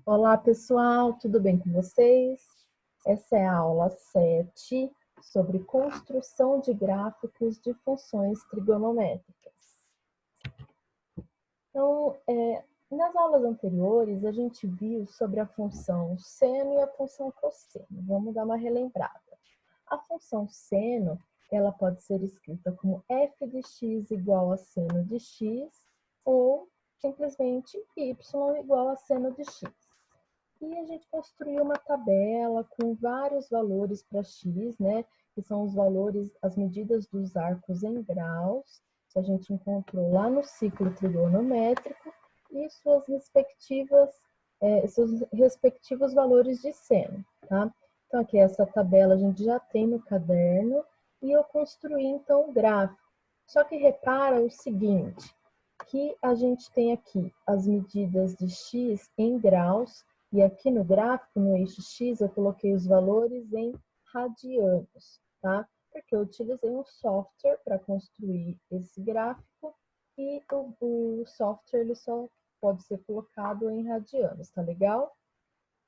Olá, pessoal, tudo bem com vocês? Essa é a aula 7 sobre construção de gráficos de funções trigonométricas. Então, nas aulas anteriores, a gente viu sobre a função seno e a função cosseno. Vamos dar uma relembrada. A função seno, ela pode ser escrita como f de x igual a seno de x ou simplesmente y igual a seno de x. E a gente construiu uma tabela com vários valores para x, né? Que são os valores, as medidas dos arcos em graus, que a gente encontrou lá no ciclo trigonométrico, e seus respectivos valores de seno, tá? Então, aqui essa tabela a gente já tem no caderno, e eu construí, então, o gráfico. Só que repara o seguinte, que a gente tem aqui as medidas de x em graus, e aqui no gráfico, no eixo X, eu coloquei os valores em radianos, tá? Porque eu utilizei um software para construir esse gráfico e o software ele só pode ser colocado em radianos, tá legal?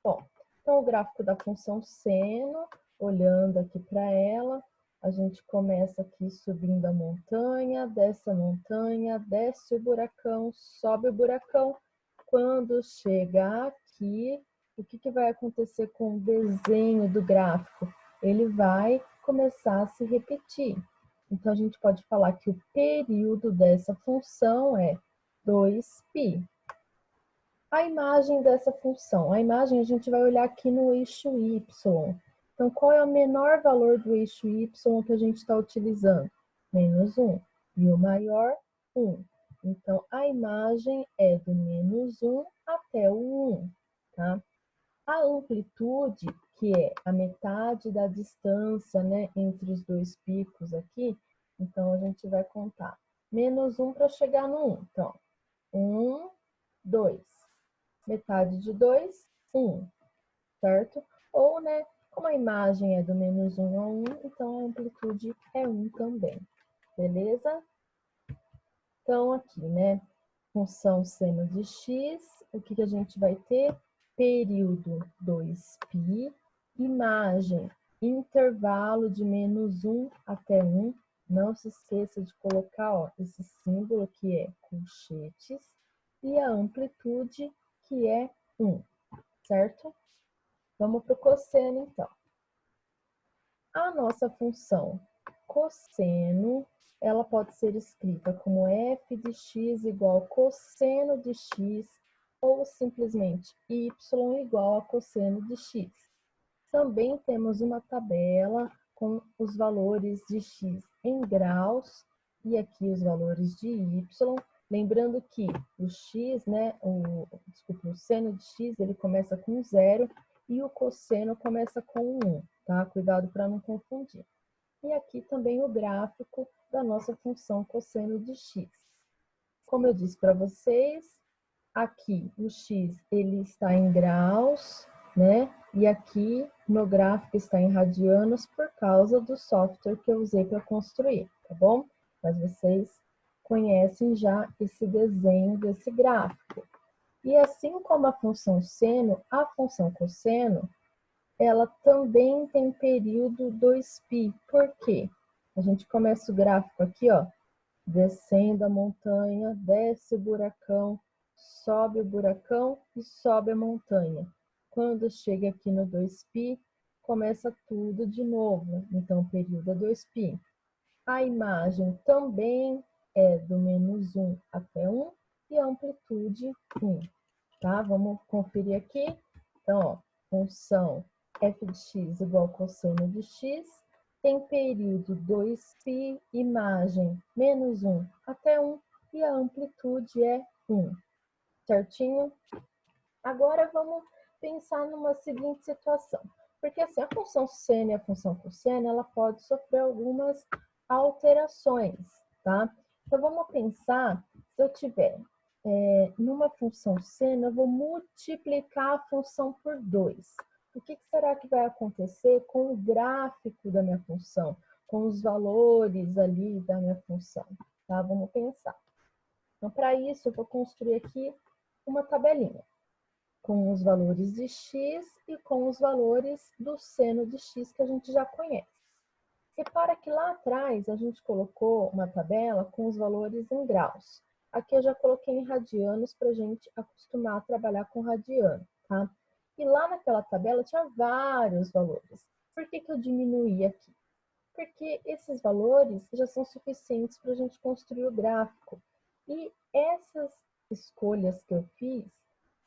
Bom, então o gráfico da função seno, olhando aqui para ela, a gente começa aqui subindo a montanha, desce o buracão, sobe o buracão. Quando chega aqui, o que vai acontecer com o desenho do gráfico? Ele vai começar a se repetir. Então, a gente pode falar que o período dessa função é 2π. A imagem dessa função. A imagem a gente vai olhar aqui no eixo y. Então, qual é o menor valor do eixo y que a gente está utilizando? -1. E o maior, 1. Então, a imagem é do -1 até o 1. Tá? A amplitude, que é a metade da distância, né, entre os dois picos aqui, então a gente vai contar -1 para chegar no 1. Então, 1, 2. Metade de 2, 1, certo? Ou, né, como a imagem é do -1 a 1, então a amplitude é 1 também, beleza? Então, aqui, né, função seno de x, o que a gente vai ter? Período 2π, imagem, intervalo de -1 até 1, não se esqueça de colocar, ó, esse símbolo que é colchetes, e a amplitude, que é 1, certo? Vamos para o cosseno, então. A nossa função cosseno, ela pode ser escrita como f de x igual a cosseno de x, ou simplesmente y igual a cosseno de x. Também temos uma tabela com os valores de x em graus, e aqui os valores de y. Lembrando que o x, né, o seno de x, ele começa com 0 e o cosseno começa com 1, tá? Cuidado para não confundir. E aqui também o gráfico da nossa função cosseno de x. Como eu disse para vocês, aqui o x ele está em graus, né? E aqui no gráfico está em radianos por causa do software que eu usei para construir, tá bom? Mas vocês conhecem já esse desenho desse gráfico. E assim como a função seno, a função cosseno, ela também tem período 2π. Por quê? A gente começa o gráfico aqui, ó, descendo a montanha, desce o buracão, sobe o buracão e sobe a montanha. Quando chega aqui no 2π, começa tudo de novo. Então, o período é 2π. A imagem também é do -1 até 1 e a amplitude 1. Tá? Vamos conferir aqui. Então, ó, função f de x igual a cosseno de x, tem período 2π, imagem -1 até 1 e a amplitude é 1. Certinho? Agora vamos pensar numa seguinte situação. Porque assim, a função seno e a função cosseno, ela pode sofrer algumas alterações, tá? Então vamos pensar, se eu tiver numa função seno, eu vou multiplicar a função por 2. O que será que vai acontecer com o gráfico da minha função? Com os valores ali da minha função, tá? Vamos pensar. Então, para isso, eu vou construir aqui uma tabelinha. com os valores de x e com os valores do seno de x que a gente já conhece. Repara que lá atrás a gente colocou uma tabela com os valores em graus. Aqui eu já coloquei em radianos para a gente acostumar a trabalhar com radiano, tá? E lá naquela tabela tinha vários valores. Por que eu diminuí aqui? Porque esses valores já são suficientes para a gente construir o gráfico. E essas escolhas que eu fiz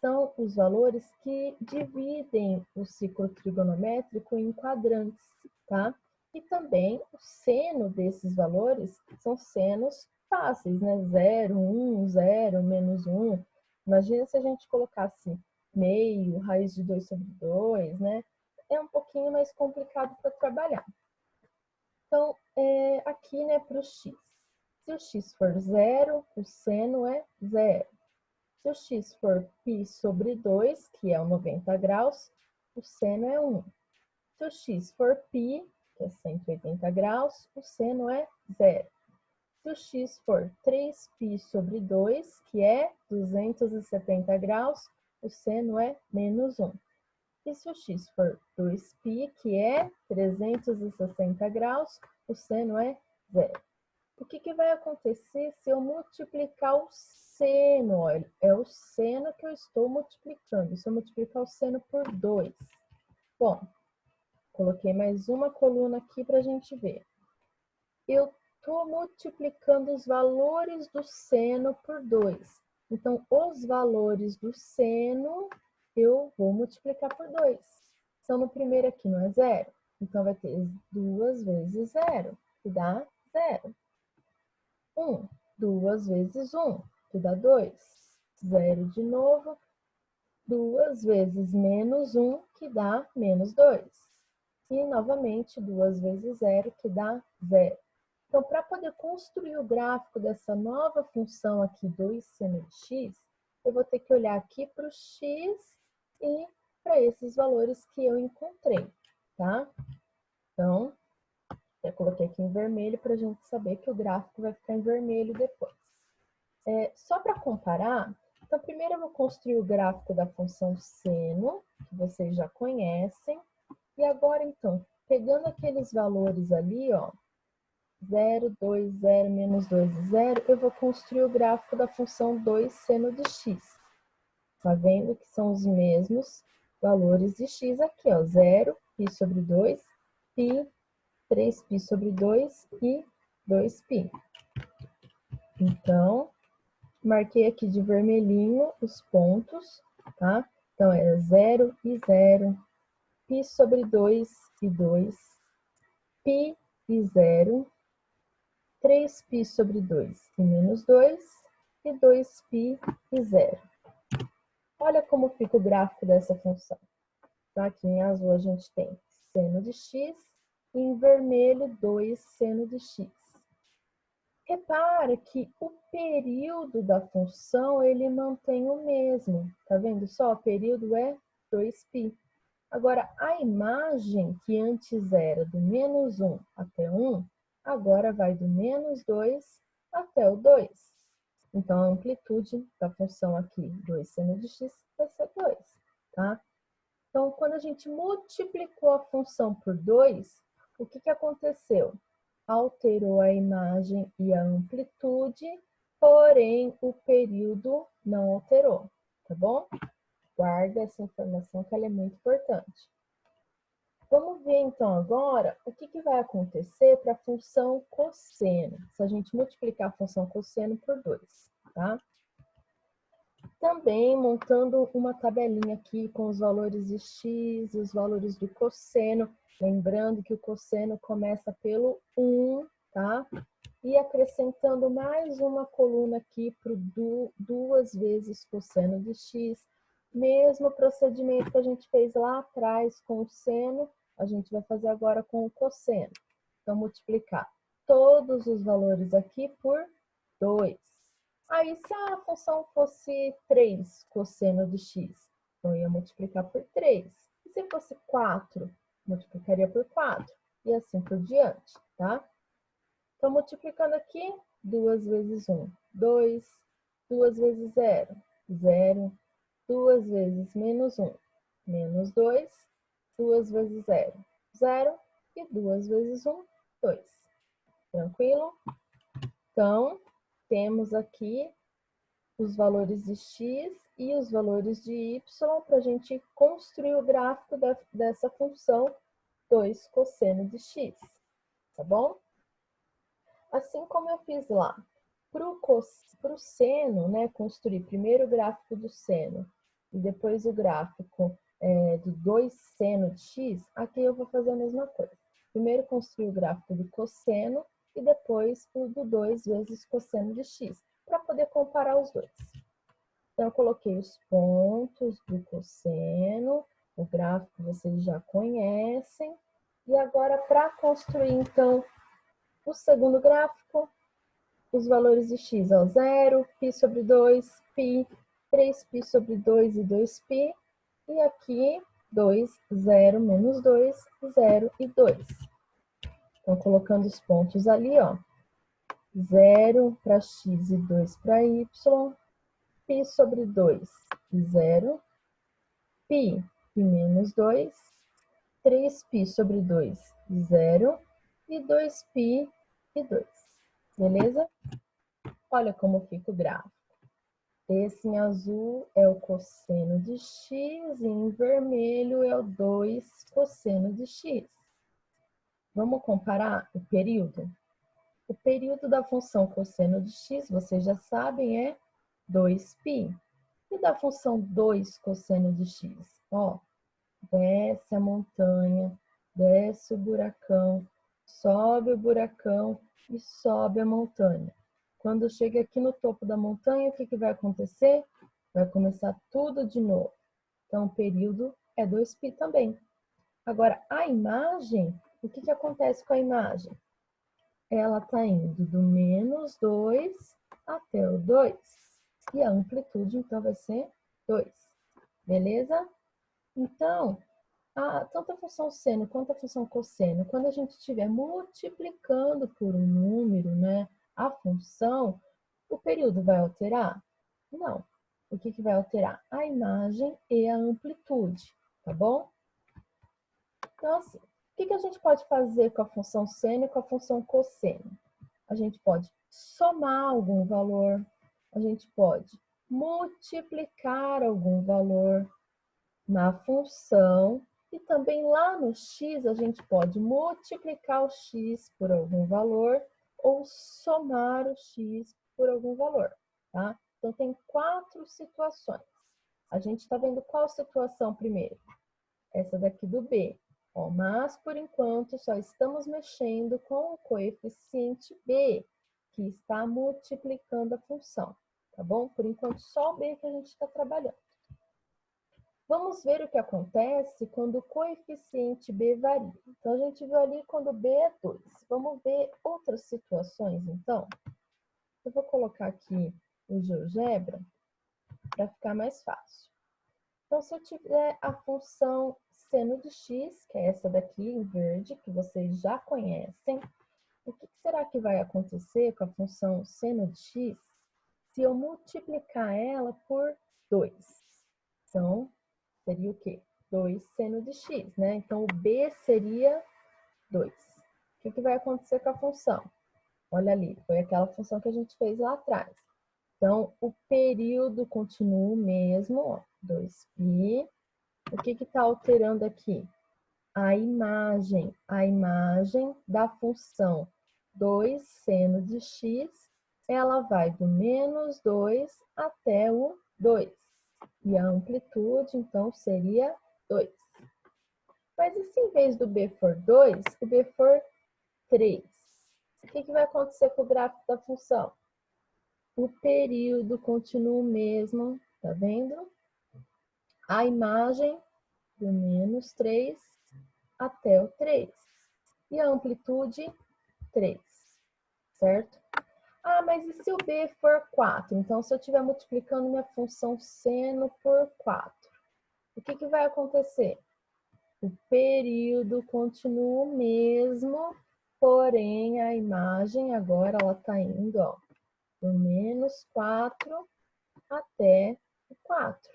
são os valores que dividem o ciclo trigonométrico em quadrantes, tá? E também o seno desses valores são senos fáceis, né? 0, 1, 0, menos 1. Imagina se a gente colocasse meio, raiz de 2 sobre 2, né? É um pouquinho mais complicado para trabalhar. Então, aqui, né, para o x. Se o x for 0, o seno é 0. Se o x for π sobre 2, que é o 90 graus, o seno é 1. Se o x for π, que é 180 graus, o seno é 0. Se o x for 3π sobre 2, que é 270 graus, o seno é menos 1. E se o x for 2π, que é 360 graus, o seno é 0. O que vai acontecer se eu multiplicar o seno? Olha, é o seno que eu estou multiplicando. Se eu multiplicar o seno por 2. Bom, coloquei mais uma coluna aqui para a gente ver. Eu estou multiplicando os valores do seno por 2. Então, os valores do seno eu vou multiplicar por 2. Então, no primeiro aqui não é 0. Então, vai ter 2 vezes 0, que dá 0. 1, 2 vezes 1, que dá 2. 0 de novo. 2 vezes menos 1, que dá menos 2. E, novamente, 2 vezes 0, que dá 0. Então, para poder construir o gráfico dessa nova função aqui, 2 seno de x, eu vou ter que olhar aqui para o x e para esses valores que eu encontrei, tá? Então, eu coloquei aqui em vermelho para a gente saber que o gráfico vai ficar em vermelho depois. Só para comparar, então primeiro eu vou construir o gráfico da função seno, que vocês já conhecem. E agora, então, pegando aqueles valores ali, ó, 0, 2, 0, menos 2 e 0, eu vou construir o gráfico da função 2 seno de x. Tá vendo que são os mesmos valores de x aqui, ó, 0, π sobre 2, π, 3π sobre 2 e 2π. Então, marquei aqui de vermelhinho os pontos, tá? Então, é 0 e 0, π sobre 2 e 2, π e 0, 3π sobre 2 e menos 2, e 2π e 0. Olha como fica o gráfico dessa função. Então, aqui em azul a gente tem seno de x, e em vermelho 2 seno de x. Repara que o período da função, ele mantém o mesmo. Tá vendo só? O período é 2π. Agora, a imagem que antes era do menos 1 até 1, agora vai do menos 2 até o 2. Então, a amplitude da função aqui, 2 seno de x, vai ser 2, tá? Então, quando a gente multiplicou a função por 2, o que aconteceu? Alterou a imagem e a amplitude, porém o período não alterou, tá bom? Guarda essa informação que ela é muito importante. Vamos ver então agora o que vai acontecer para a função cosseno, se a gente multiplicar a função cosseno por 2, tá? Também montando uma tabelinha aqui com os valores de x e os valores do cosseno. Lembrando que o cosseno começa pelo 1, tá? E acrescentando mais uma coluna aqui para o 2 vezes cosseno de x. Mesmo procedimento que a gente fez lá atrás com o seno, a gente vai fazer agora com o cosseno. Então, multiplicar todos os valores aqui por 2. Aí, se a função fosse 3 cosseno de x, então eu ia multiplicar por 3. E se fosse 4, multiplicaria por 4. E assim por diante, tá? Então, multiplicando aqui, 2 vezes 1, 2. 2 vezes 0, 0. 2 vezes menos 1, menos 2, 2 vezes 0, 0, e 2 vezes 1, 2. Tranquilo? Então, temos aqui os valores de x e os valores de y para a gente construir o gráfico dessa função 2 cosseno de x, tá bom? Assim como eu fiz lá, para o seno, né, construir primeiro o gráfico do seno e depois o gráfico do 2 seno de x, aqui eu vou fazer a mesma coisa. Primeiro construir o gráfico do cosseno e depois o do 2 vezes cosseno de x, para poder comparar os dois. Então, eu coloquei os pontos do cosseno, o gráfico vocês já conhecem. E agora, para construir, então, o segundo gráfico, os valores de x, ó, 0, π sobre 2, π, 3π sobre 2 e 2π. E aqui, 2, 0, menos 2, 0 e 2. Então, colocando os pontos ali, ó. 0 para x e 2 para y. Π sobre 2 e 0. Π e menos 2. 3π sobre 2 e 0. E 2π e 2. Beleza? Olha como fica o gráfico. Esse em azul é o cosseno de x e em vermelho é o 2 cosseno de x. Vamos comparar o período? O período da função cosseno de x, vocês já sabem, é 2π. E da função 2 cosseno de x? Ó, desce a montanha, desce o buracão, sobe o buracão e sobe a montanha. Quando chega aqui no topo da montanha, o que vai acontecer? Vai começar tudo de novo. Então, o período é 2π também. Agora, a imagem, o que acontece com a imagem? Ela está indo do menos 2 até o 2. E a amplitude, então, vai ser 2. Beleza? Então, tanto a função seno quanto a função cosseno, quando a gente estiver multiplicando por um número, né, a função, o período vai alterar? Não. O que vai alterar? A imagem e a amplitude, tá bom? Então, assim, o que a gente pode fazer com a função seno e com a função cosseno? A gente pode somar algum valor, a gente pode multiplicar algum valor na função e também lá no x a gente pode multiplicar o x por algum valor ou somar o x por algum valor, tá? Então, tem 4 situações. A gente está vendo qual situação primeiro? Essa daqui do b. Ó, mas, por enquanto, só estamos mexendo com o coeficiente b, que está multiplicando a função, tá bom? Por enquanto, só o b que a gente está trabalhando. Vamos ver o que acontece quando o coeficiente b varia. Então, a gente viu ali quando b é 2. Vamos ver outras situações, então? Eu vou colocar aqui o GeoGebra para ficar mais fácil. Então, se eu tiver a função seno de x, que é essa daqui em verde, que vocês já conhecem, o que será que vai acontecer com a função seno de x se eu multiplicar ela por 2? Então, seria o quê? 2 seno de x, né? Então, o b seria 2. O que vai acontecer com a função? Olha ali, foi aquela função que a gente fez lá atrás. Então, o período continua o mesmo, ó, 2π. O que está alterando aqui? A imagem da função 2 seno de x, ela vai do menos 2 até o 2. E a amplitude, então, seria 2. Mas e se em vez do b for 2, o b for 3? O que vai acontecer com o gráfico da função? O período continua o mesmo, tá vendo? A imagem do menos 3 até o 3. E a amplitude, 3, certo? Ah, mas e se o b for 4? Então, se eu estiver multiplicando minha função seno por 4, o que vai acontecer? O período continua o mesmo, porém a imagem agora ela está indo, ó, do menos 4 até o 4.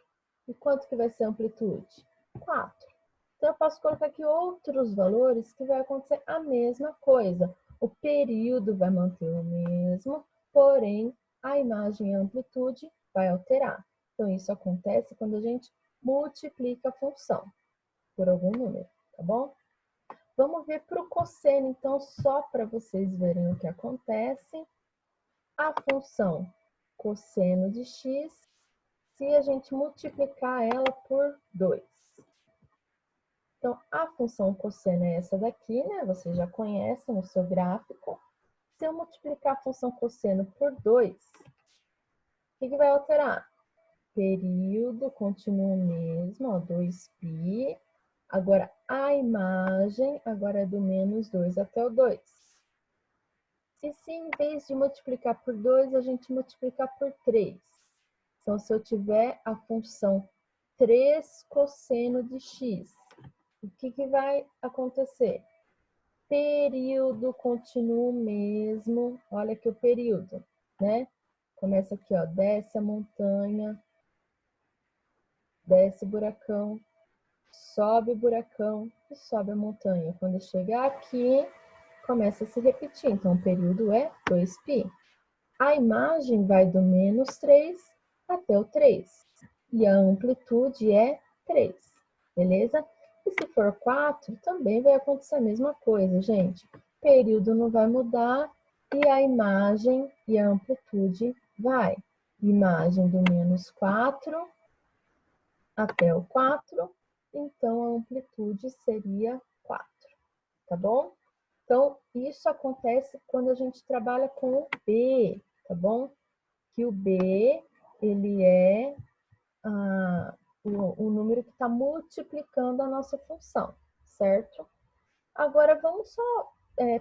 E quanto que vai ser a amplitude? 4. Então, eu posso colocar aqui outros valores que vai acontecer a mesma coisa. O período vai manter o mesmo, porém, a imagem e a amplitude vai alterar. Então, isso acontece quando a gente multiplica a função por algum número, tá bom? Vamos ver para o cosseno, então, só para vocês verem o que acontece. A função cosseno de x, se a gente multiplicar ela por 2. Então, a função cosseno é essa daqui, né? Vocês já conhecem no seu gráfico. Se eu multiplicar a função cosseno por 2, o que vai alterar? Período continua o mesmo, ó, 2π. Agora, a imagem agora é do menos 2 até o 2. E se em vez de multiplicar por 2, a gente multiplicar por 3? Então, se eu tiver a função 3 cosseno de x, o que vai acontecer? Período continua o mesmo. Olha aqui o período, né? Começa aqui, ó, desce a montanha, desce o buracão, sobe o buracão e sobe a montanha. Quando chegar aqui, começa a se repetir. Então, o período é 2π. A imagem vai do menos 3 até o 3. E a amplitude é 3. Beleza? E se for 4, também vai acontecer a mesma coisa, gente. O período não vai mudar e a imagem e a amplitude vai. Imagem do menos 4 até o 4, então a amplitude seria 4, tá bom? Então, isso acontece quando a gente trabalha com o B, tá bom? Que o B, ele é o número que está multiplicando a nossa função, certo? Agora, vamos só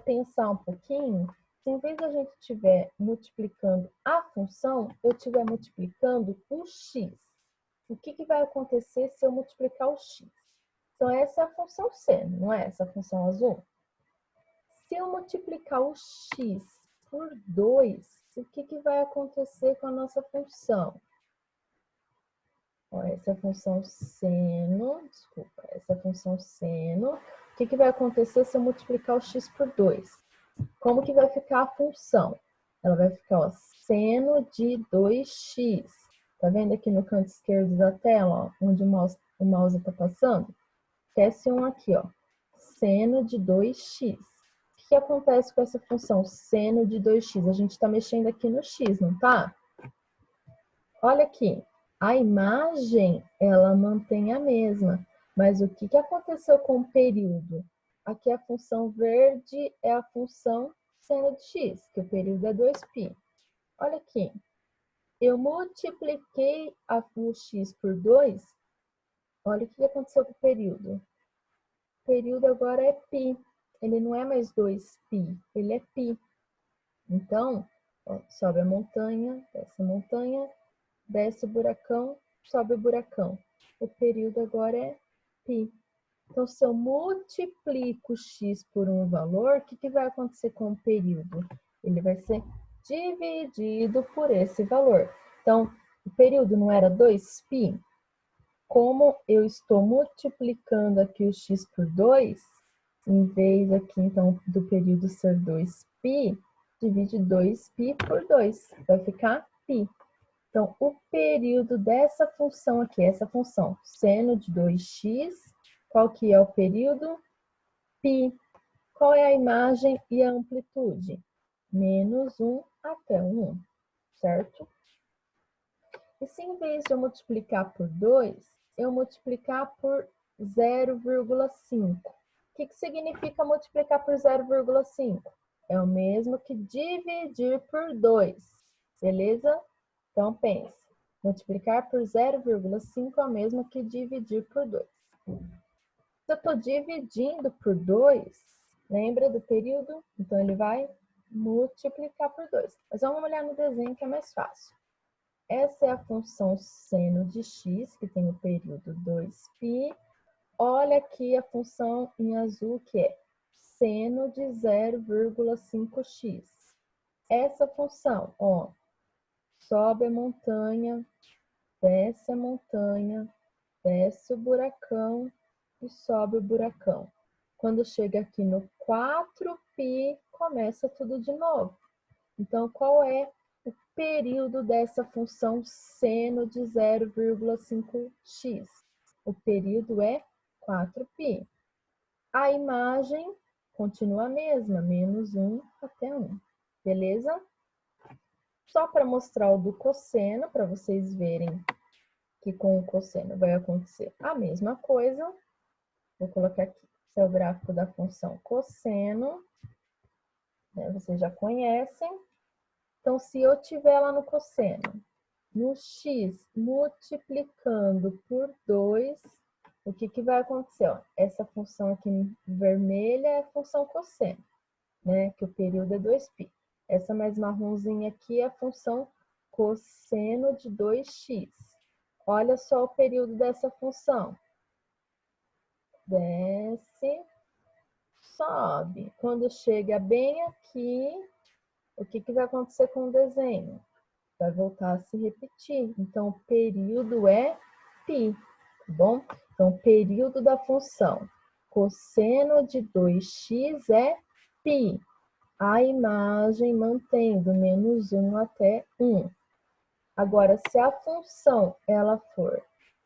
pensar um pouquinho. Se em vez de a gente estiver multiplicando a função, eu estiver multiplicando o x. O que vai acontecer se eu multiplicar o x? Então, essa é a função seno, não é essa função azul? Se eu multiplicar o x por 2, o que vai acontecer com a nossa função? Ó, essa é a função seno, desculpa, essa é a função seno. O que vai acontecer se eu multiplicar o x por 2? Como que vai ficar a função? Ela vai ficar, ó, seno de 2x. Tá vendo aqui no canto esquerdo da tela, ó, onde o mouse está passando? Esquece um aqui, ó, seno de 2x. O que acontece com essa função seno de 2x? A gente está mexendo aqui no x, não tá? Olha aqui, a imagem, ela mantém a mesma, mas o que aconteceu com o período? Aqui a função verde é a função seno de x, que o período é 2π. Olha aqui, eu multipliquei o x por 2, olha o que aconteceu com o período. O período agora é π, ele não é mais 2π, ele é π. Então, ó, sobe a montanha, desce o buracão, sobe o buracão. O período agora é π. Então, se eu multiplico x por um valor, o que vai acontecer com o período? Ele vai ser dividido por esse valor. Então, o período não era 2π? Como eu estou multiplicando aqui o x por 2, em vez aqui, então, do período ser 2π, divide 2π por 2, vai ficar π. Então, o período dessa função aqui, essa função seno de 2x, qual que é o período? Π. Qual é a imagem e a amplitude? Menos 1 até 1, certo? E se em vez de eu multiplicar por 2, eu multiplicar por 0,5? O que significa multiplicar por 0,5? É o mesmo que dividir por 2, beleza? Então, pense, multiplicar por 0,5 é o mesmo que dividir por 2. Se eu estou dividindo por 2, lembra do período? Então, ele vai multiplicar por 2. Mas vamos olhar no desenho que é mais fácil. Essa é a função seno de x, que tem o período 2π. Olha aqui a função em azul, que é seno de 0,5x. Essa função, ó, sobe a montanha, desce a montanha, desce o buracão e sobe o buracão. Quando chega aqui no 4π, começa tudo de novo. Então, qual é o período dessa função seno de 0,5x? O período é 4π. A imagem continua a mesma, menos 1 até 1. Beleza? Só para mostrar o do cosseno, para vocês verem que com o cosseno vai acontecer a mesma coisa. Vou colocar aqui, esse é o gráfico da função cosseno, né? Vocês já conhecem. Então, se eu tiver lá no cosseno, no x multiplicando por 2, o que vai acontecer? Ó, essa função aqui vermelha é a função cosseno, né? Que o período é 2π. Essa mais marronzinha aqui é a função cosseno de 2x. Olha só o período dessa função. Desce, sobe. Quando chega bem aqui, o que vai acontecer com o desenho? Vai voltar a se repetir. Então, o período é π, tá bom? Então, o período da função cosseno de 2x é π. A imagem mantém do menos 1 até 1. Agora, se a função ela for,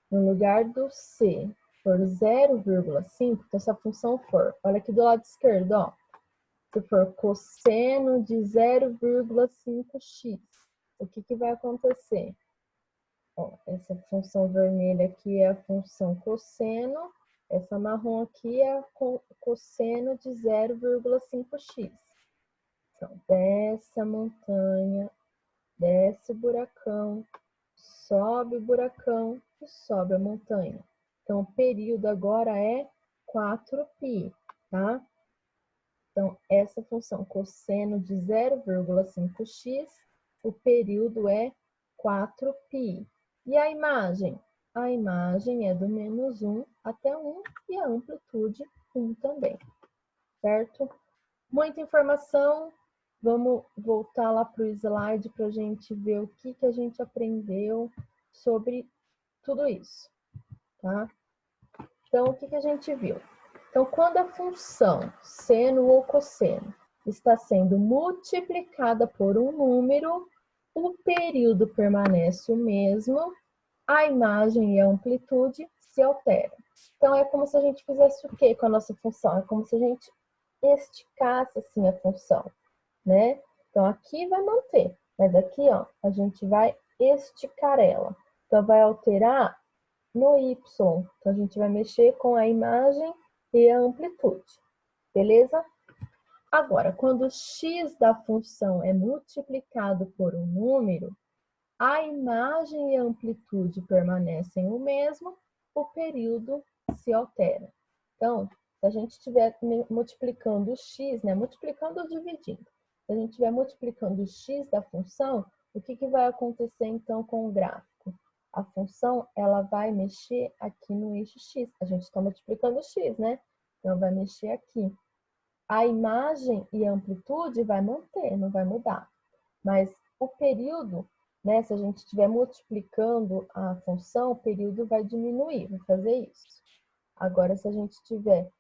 no lugar do c, for 0,5, então se a função for, olha aqui do lado esquerdo, ó, se for cosseno de 0,5x, o que vai acontecer? Ó, essa função vermelha aqui é a função cosseno, essa marrom aqui é a cosseno de 0,5x. Então, desce a montanha, desce o buracão, sobe o buracão e sobe a montanha. Então, o período agora é 4π, tá? Então, essa função cosseno de 0,5x, o período é 4π. E a imagem? A imagem é do menos 1 até 1 e a amplitude 1 também, certo? Muita informação. Vamos voltar lá para o slide para a gente ver o que a gente aprendeu sobre tudo isso, tá? Então, o que a gente viu? Então, quando a função seno ou cosseno está sendo multiplicada por um número, o período permanece o mesmo, a imagem e a amplitude se alteram. Então, é como se a gente fizesse o quê com a nossa função? É como se a gente esticasse assim a função, né? Então, aqui vai manter, mas aqui, ó, a gente vai esticar ela. Então, vai alterar no y. Então, a gente vai mexer com a imagem e a amplitude, beleza? Agora, quando o x da função é multiplicado por um número, a imagem e a amplitude permanecem o mesmo, o período se altera. Então, se a gente estiver multiplicando o x, né? Multiplicando ou dividindo. Se a gente estiver multiplicando o x da função, o que vai acontecer então com o gráfico? A função ela vai mexer aqui no eixo x. A gente está multiplicando o x, né? Então, vai mexer aqui. A imagem e a amplitude vai manter, não vai mudar. Mas o período, né, se a gente estiver multiplicando a função, o período vai diminuir, vai fazer isso. Agora, se a gente estiver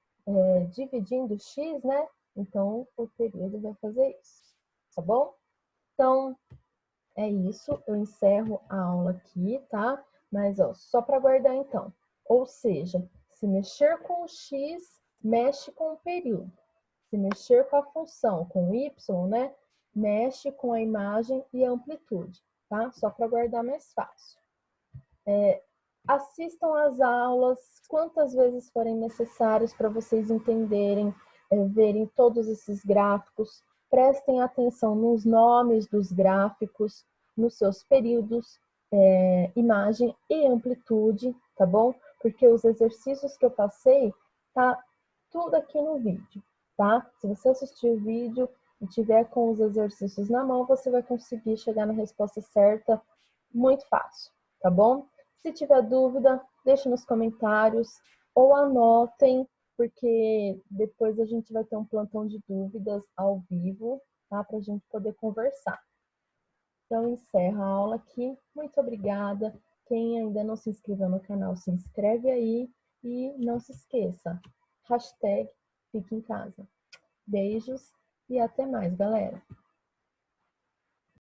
dividindo x, né, então o período vai fazer isso, tá bom? Então, é isso, eu encerro a aula aqui, tá? Mas, ó, só para guardar então. Ou seja, se mexer com o x, mexe com o período. Se mexer com a função, com o y, né? Mexe com a imagem e a amplitude, tá? Só para guardar mais fácil. Assistam às aulas quantas vezes forem necessárias para vocês entenderem, verem todos esses gráficos. Prestem atenção nos nomes dos gráficos, nos seus períodos, imagem e amplitude, tá bom? Porque os exercícios que eu passei, tá tudo aqui no vídeo, tá? Se você assistir o vídeo e tiver com os exercícios na mão, você vai conseguir chegar na resposta certa muito fácil, tá bom? Se tiver dúvida, deixe nos comentários ou anotem, porque depois a gente vai ter um plantão de dúvidas ao vivo, tá? Para a gente poder conversar. Então, encerro a aula aqui. Muito obrigada. Quem ainda não se inscreveu no canal, se inscreve aí e não se esqueça, hashtag Fique em Casa. Beijos e até mais, galera!